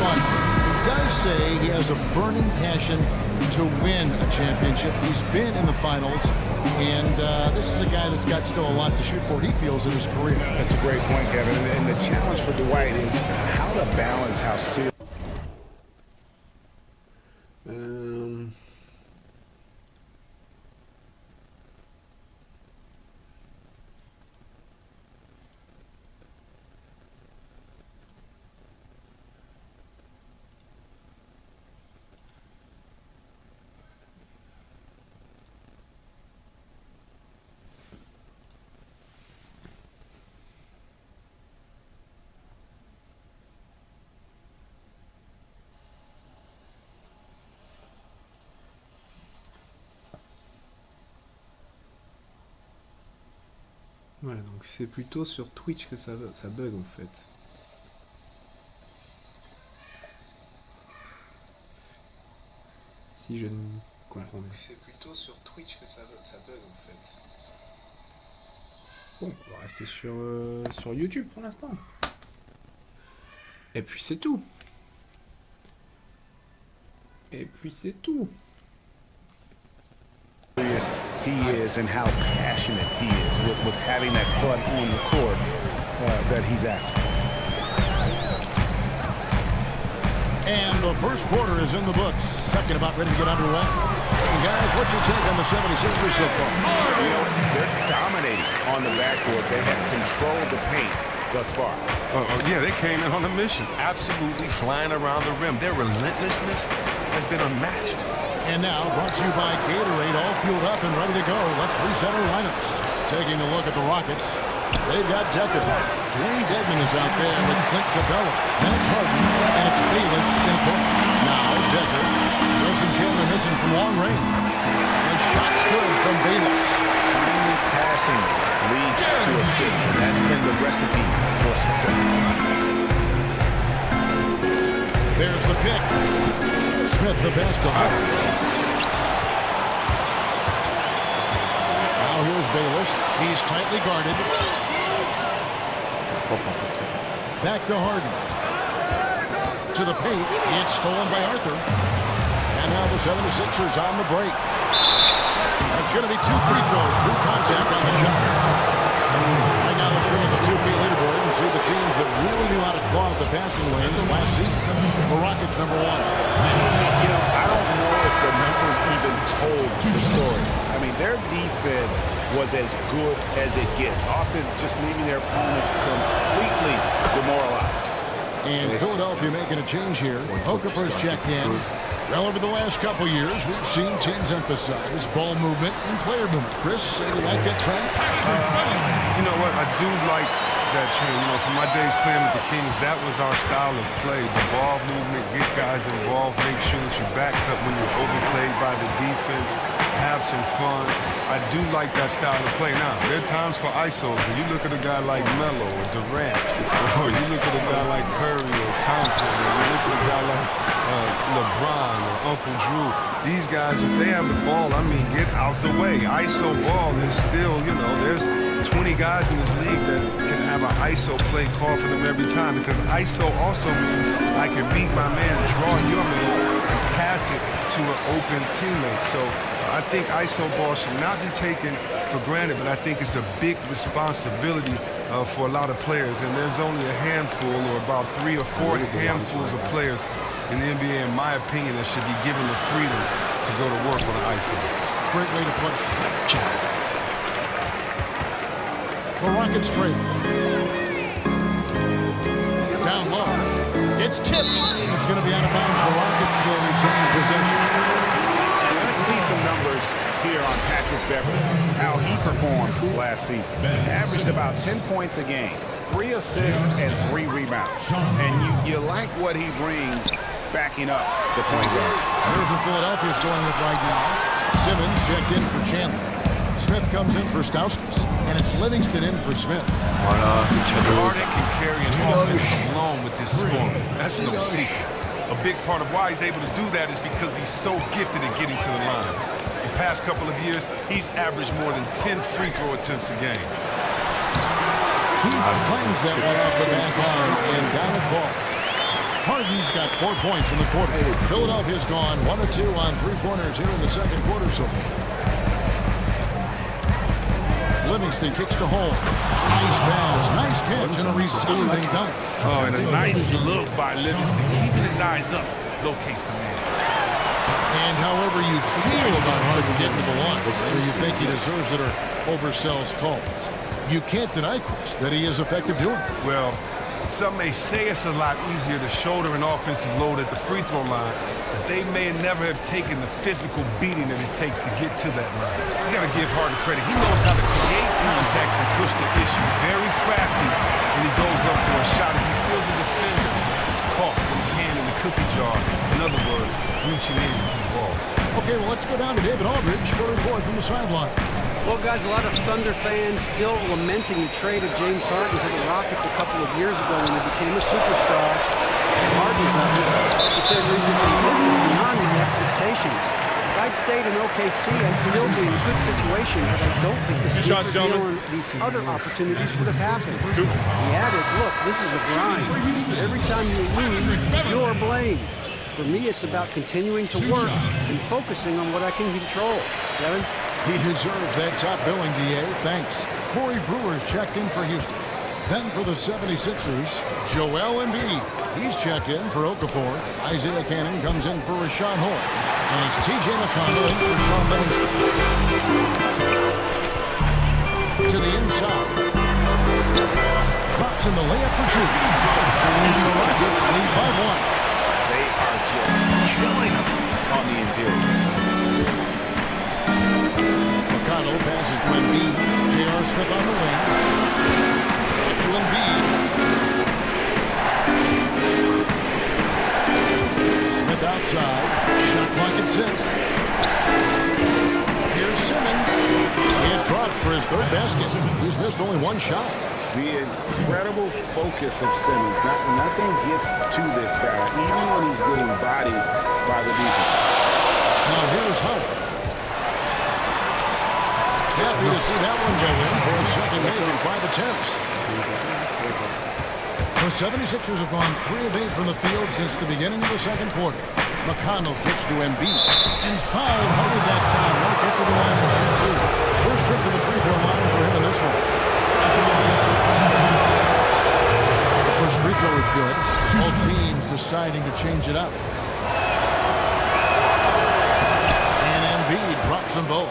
fun. He does say he has a burning passion to win a championship. He's been in the finals, and this is a guy that's got still a lot to shoot for, he feels, in his career. That's a great point, Kevin. And the challenge for Dwight is how to balance how serious. Voilà, donc c'est plutôt sur Twitch que ça bug en fait. Si je ne comprends pas. C'est plutôt sur Twitch que ça bug en fait. Bon, on va rester sur YouTube pour l'instant. Et puis c'est tout. Et puis c'est tout. He is and how passionate he is with having that fun on the court that he's after. And the first quarter is in the books. Second about ready to get underway. And guys, what's your take on the 76ers so far? They're dominating on the backcourt. They have controlled the paint thus far. Yeah, they came in on a mission, absolutely flying around the rim. Their relentlessness has been unmatched. And now, brought to you by Gatorade, all fueled up and ready to go. Let's reset our lineups. Taking a look at the Rockets. They've got Decker. Dwayne Dedmon is out there with Clint Capella. And it's Harden, and it's Bayless in court. Now, Decker. Wilson Chandler missing from long range. The shot's good from Bayless. Timely passing leads to assists, and that's been the recipe for success. There's the pick. Smith the pass to Harden. Now here's Bayless. He's tightly guarded. Back to Harden. To the paint. It's stolen by Arthur. And now the 76ers on the break. It's going to be 2 free throws. Drew contact on the shot. Right now let's bring up the 2K leaderboard and see the teams that really knew how to claw at the passing lanes last season. The Rockets #1. I don't know if the numbers even told the story. I mean, their defense was as good as it gets, often just leaving their opponents completely demoralized. And Philadelphia making a change here. Okafor's checked in. Well, over the last couple years, we've seen teams emphasize ball movement and player movement. Chris, you like that trend? You know what? I do like that trend. You know, from my days playing with the Kings, that was our style of play. The ball movement, get guys involved, make sure that you back up when you're overplayed by the defense, have some fun. I do like that style of play. Now, there are times for ISOs. When you look at a guy like Melo or Durant, or you look at a guy like Curry or Thompson, or you look at a guy like LeBron or Uncle Drew, these guys, if they have the ball, I mean, get out the way. ISO ball is still, you know, there's 20 guys in this league that can have an ISO play call for them every time, because ISO also means I can beat my man, draw your man, and pass it to an open teammate. So I think ISO ball should not be taken for granted, but I think it's a big responsibility for a lot of players, and there's only a handful, or about 3 or 4 handfuls of players in the NBA, in my opinion, that should be given the freedom to go to work on an ISO. Great way to put it. The Rockets trade. Down low. It's tipped. And it's going to be out of bounds. The Rockets will retain possession. Let's see some numbers here on Patrick Beverley, how he performed last season. Averaged about 10 points a game, 3 assists and 3 rebounds. And you like what he brings backing up the point guard. Here's what Philadelphia's going with right now. Simmons checked in for Chandler. Smith comes in for Stauskas, and it's Livingston in for Smith. Voilà, c'est cadeau. Harden can carry an offense alone with his scoring. That's no secret. A big part of why he's able to do that is because he's so gifted at getting to the line. The past couple of years, he's averaged more than 10 free throw attempts a game. He claims that one off the back line, and down it falls. Harden's got 4 points in the quarter. Philadelphia's gone 1 of 2 on three-pointers here in the second quarter so far. Livingston kicks to Holmes. Nice pass, nice catch, and a resounding dunk. Oh, and a nice look by Livingston, keeping his eyes up, locates the man. And however you feel about Harden getting to the line, whether you think he deserves it or oversells calls, you can't deny, Chris, that he is effective doing it. Well, some may say it's a lot easier to shoulder an offensive load at the free throw line, but they may never have taken the physical beating that it takes to get to that line. You got to give Harden credit. He knows how to create contact and push the issue. Very crafty when he goes up for a shot. If he feels a defender, he's caught with his hand in the cookie jar. In other words, reaching in for the ball. Okay, well, let's go down to David Aldridge for a report from the sideline. Well, guys, a lot of Thunder fans still lamenting the trade of James Harden to the Rockets a couple of years ago when he became a superstar. Harden doesn't. He said recently, this is beyond the expectations. If I'd stayed in OKC, I'd still be in a good situation, but I don't think the sneaker deal and these other opportunities would have happened. He added, look, this is a grind. Every time you lose, you're blamed. For me, it's about continuing to work and focusing on what I can control. Kevin? He deserves that top billing, DA. Thanks. Corey Brewer's checked in for Houston. Then for the 76ers, Joel Embiid. He's checked in for Okafor. Isaiah Cannon comes in for Rashawn Holmes. And it's T.J. McConnell in for Sean Livingston. To the inside. Drops in the layup for two. And the Rockets lead by 1. They are just killing them on the interior. McConnell passes to Embiid. J.R. Smith on the wing. Back to Embiid. Smith outside. Shot clock at 6. Here's Simmons. It drops for his third basket. He's missed only one shot. The incredible focus of Simmons. Nothing gets to this guy, even when he's getting bodied by the defense. Now here's Hunt. Happy to see that one go in for a second make in 5 attempts. The 76ers have gone 3 of 8 from the field since the beginning of the second quarter. McConnell kicks to Embiid and fouled Hubbard that time. Won't get to the line and shoot two. First trip to the free throw line for him in this one. The first free throw is good. Both teams deciding to change it up. And Embiid drops them both.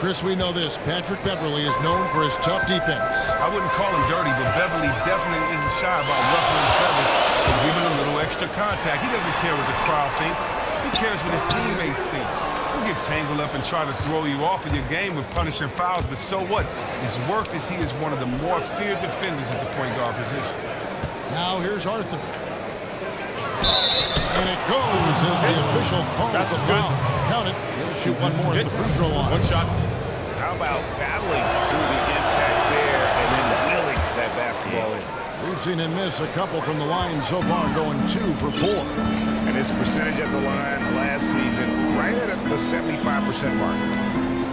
Chris, we know this. Patrick Beverley is known for his tough defense. I wouldn't call him dirty, but Beverly definitely isn't shy about ruffling feathers and giving a little extra contact. He doesn't care what the crowd thinks. He cares what his teammates think. He'll get tangled up and try to throw you off of your game with punishing fouls, but so what? His work is he is one of the more feared defenders at the point guard position. Now here's Arthur. And it goes as the official calls the foul. Count it. He'll shoot one more at the free throw line. One shot. How about battling through the impact there and then willing that basketball in? We've seen him miss a couple from the line so far, going 2 for 4. And his percentage at the line last season, right at the 75% mark.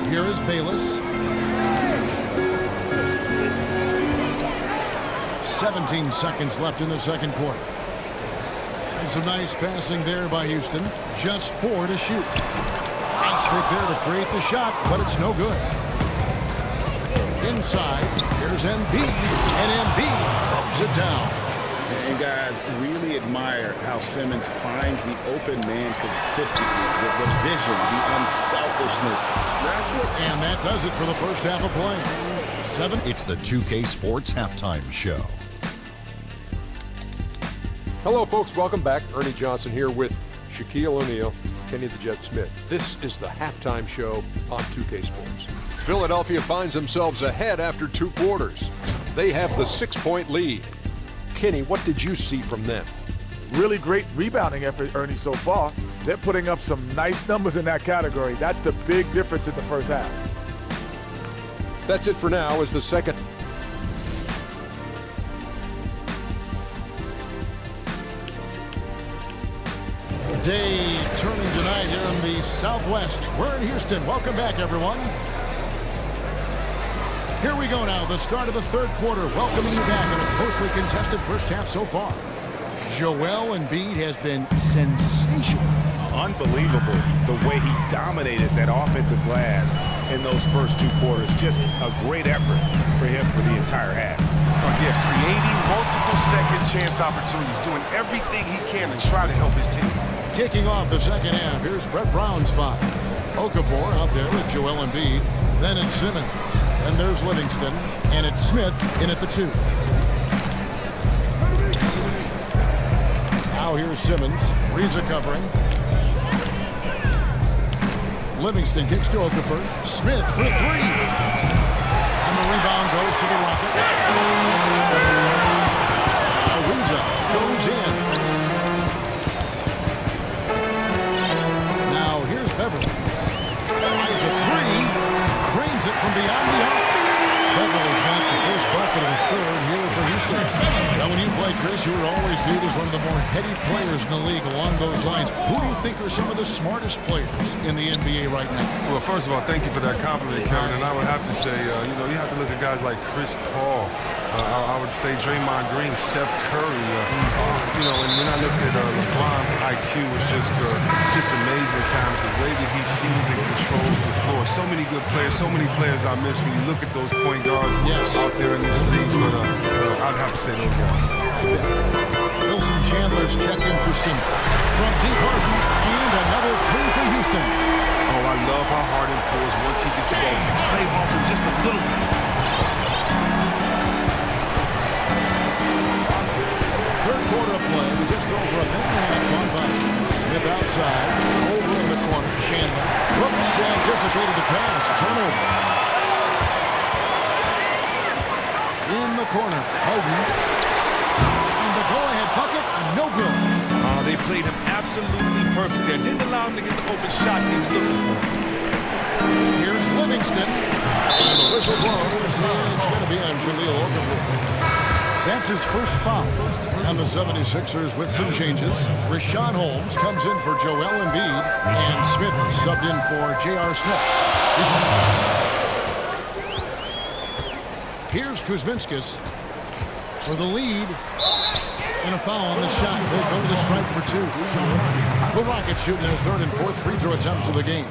Here is Bayless. 17 seconds left in the second quarter. And some nice passing there by Houston. Just 4 to shoot. Nice fit there to create the shot, but it's no good. Inside, here's Embiid, and Embiid throws it down. And guys, really admire how Simmons finds the open man consistently. The vision, the unselfishness. That's what. And that does it for the first half of play. 7. It's the 2K Sports Halftime Show. Hello, folks. Welcome back. Ernie Johnson here with Shaquille O'Neal, Kenny the Jet Smith. This is the halftime show on 2K Sports. Philadelphia finds themselves ahead after 2 quarters. They have the 6-point lead. Kenny, what did you see from them? Really great rebounding effort, Ernie, so far. They're putting up some nice numbers in that category. That's the big difference in the first half. That's it for now as the second. Day turning tonight here in the Southwest. We're in Houston. Welcome back, everyone. Here we go now, the start of the third quarter. Welcoming you back in a closely contested first half so far. Joel Embiid has been sensational. Unbelievable the way he dominated that offensive glass in those first 2 quarters. Just a great effort for him for the entire half. Yeah, creating multiple second chance opportunities, doing everything he can to try to help his team. Kicking off the second half, here's Brett Brown's foul. Okafor out there with Joel Embiid. Then it's Simmons. And there's Livingston. And it's Smith in at the 2. Now here's Simmons. Reza covering. Livingston kicks to Okafor. Smith for 3. And the rebound goes to the Rockets. Reza goes in. Now here's Beverly. Tries a 3. Cranes it from beyond the arc. Beverly's got the first bucket of the third here for Houston. Now when you play, Chris, you were always viewed as one of the more heady players in the league along those lines. Who do you think are some of the smartest players in the NBA right now? Well, first of all, thank you for that compliment, Kevin. And I would have to say, you have to look at guys like Chris Paul. I would say Draymond Green, Steph Curry. And when I look at LeBron's IQ, it's just amazing at times. The way that he sees and controls the floor. So many good players, so many players I miss when you look at those point guards out there in this league. But I'd have to say those guys. Wilson Chandler's checked in for Simmons. From deep Harden, and another 3 for Houston. Oh, I love how Harden pulls once he gets the ball. Play off him just a little bit. Third quarter of play with just over a minute and a half gone by. Smith outside, over in the corner. Chandler, whoops, anticipated the pass. Turnover. In the corner, Harden. And the go-ahead bucket, no good. They played him absolutely perfect there. Didn't allow him to get the open shot he was looking for. Here's Livingston. And the whistle blows. It's going to be on Jahlil Okafor. That's his first foul. And the 76ers with some changes. Rashawn Holmes comes in for Joel Embiid. And Smith subbed in for J.R. Smith. Here's Kuzminskis for the lead. And a foul on the shot. They'll go to the stripe for 2. The Rockets shooting their 3rd and 4th free throw attempts of the game.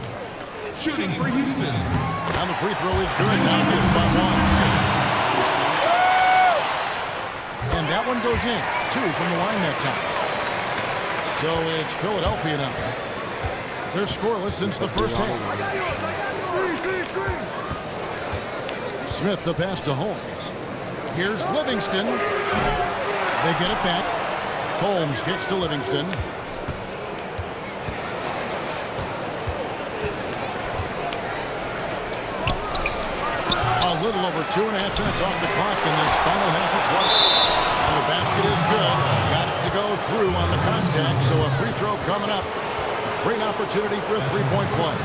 Shooting for Houston. And the free throw is good. Now given by 1. And that one goes in. 2 from the line that time. So it's Philadelphia now. They're scoreless since the first half. Smith the pass to Holmes. Here's Livingston. They get it back. Holmes gets to Livingston. A little over 2.5 minutes off the clock in this final half of play. And the basket is good. Got it to go through on the contact, so a free throw coming up. Great opportunity for a 3-point play.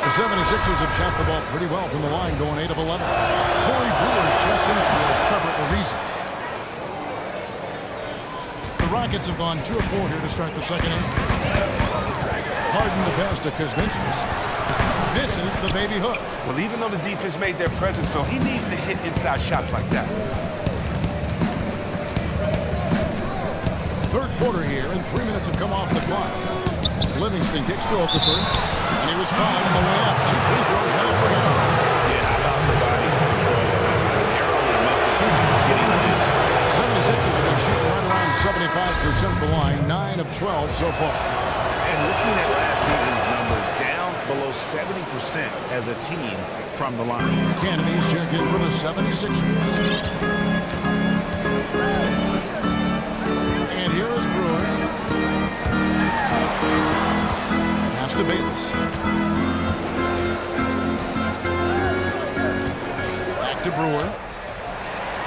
The 76ers have shot the ball pretty well from the line, going 8 of 11. Corey Brewer's checked in for Trevor Ariza. The Rockets have gone 2 of 4 here to start the second half. Harden the pass to Kuzminskis. Misses the baby hook. Well, even though the defense made their presence felt, he needs to hit inside shots like that. Third quarter here, and 3 minutes have come off the clock. Livingston kicks to Okafor, and he was fouled on the way up. 2 free throws now for him. Yeah, how about the body control? Narrowly misses getting the dish. 76ers have been shooting right around 75% of the line, 9 of 12 so far. And looking at last season's numbers, down below 70% as a team from the line. Kennedy's check in for the 76ers. And here is Brewer. Pass to Bayless. Back to Brewer.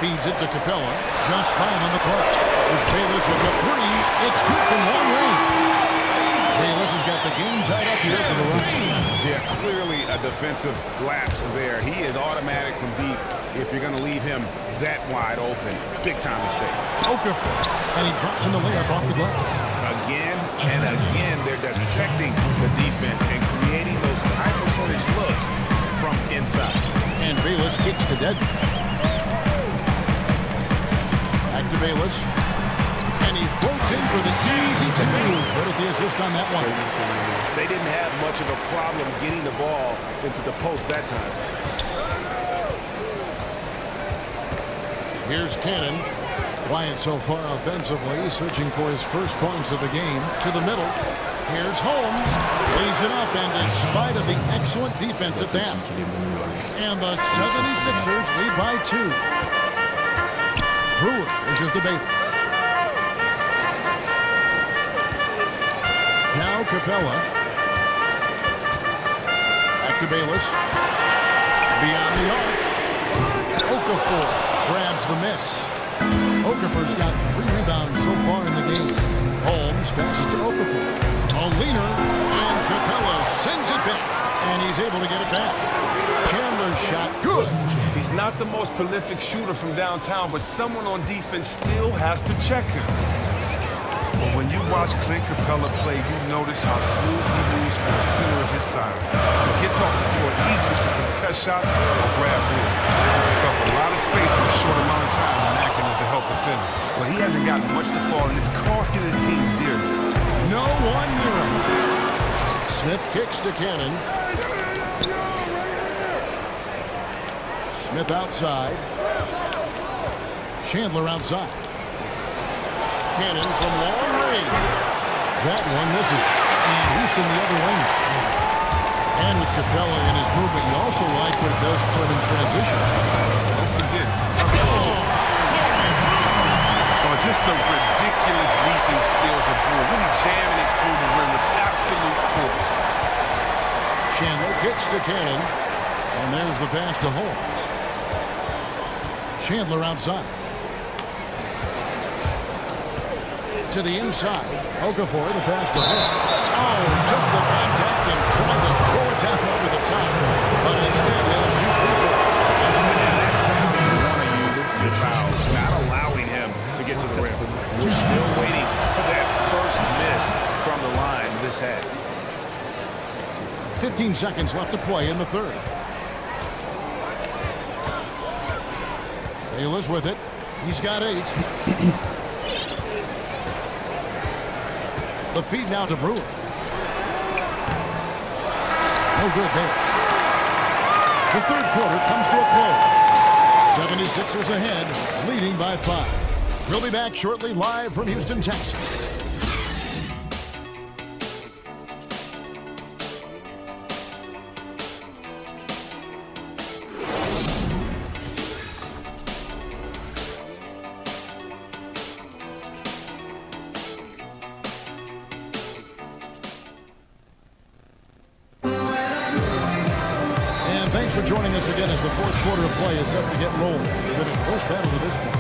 Feeds it to Capella. Just fine on the clock. There's Bayless with the 3. It's good from long range. Bayless has got the game tied up here to the right. Yeah, clearly a defensive lapse there. He is automatic from deep if you're going to leave him that wide open. Big time mistake. Okafor. And he drops in the layup off the glass. Again and again, they're dissecting the defense and creating those high percentage looks from inside. And Bayless kicks to Dead. Back to Bayless. And he floats in for the easy two. Good at the assist on that one. They didn't have much of a problem getting the ball into the post that time. Here's Cannon. Quiet so far offensively, searching for his first points of the game. To the middle. Here's Holmes. Lays it up, and despite of the excellent defense at that. And the 76ers lead by 2. Brewer pushes to Bayless. Now Capella. Back to Bayless. Beyond the arc. Okafor grabs the miss. Okafor's got 3 rebounds so far in the game. Holmes passes to Okafor. A leaner, and Capella sends it back. And he's able to get it back. Chandler's shot, good. He's not the most prolific shooter from downtown, but someone on defense still has to check him. But when you watch Clint Capella play, you notice how smooth he moves from the center of his size. He gets off the floor easily to contest shots or grab boards. He covers a lot of space in a short amount of time and acting as the help defender. But he hasn't gotten much to fall, and it's costing his team dearly. No one near him. Smith kicks to Cannon. Smith outside. Chandler outside. Cannon from long range. That one misses. And Houston the other wing. And with Capella in his movement, you also like what it does for him in transition. Don't forget. So just the ridiculous leaping skills of Brewer. Really jamming it through the rim with absolute force. Chandler kicks to Cannon. And there's the pass to Holmes. Chandler outside. To the inside. Okafor, the pass to Holmes. Oh, took the contact and tried to throw it down over the top. But instead, he'll shoot free throws. And that's the foul, not allowing him to get to the rim. We're still waiting for that first miss from the line this half. 15 seconds left to play in the third. Bayless with it. He's got 8. The feed now to Brewer. No good there. The third quarter comes to a close. 76ers ahead, leading by 5. We'll be back shortly live from Houston, Texas. Thanks for joining us again as the fourth quarter of play is set to get rolling. It's been a close battle to this point.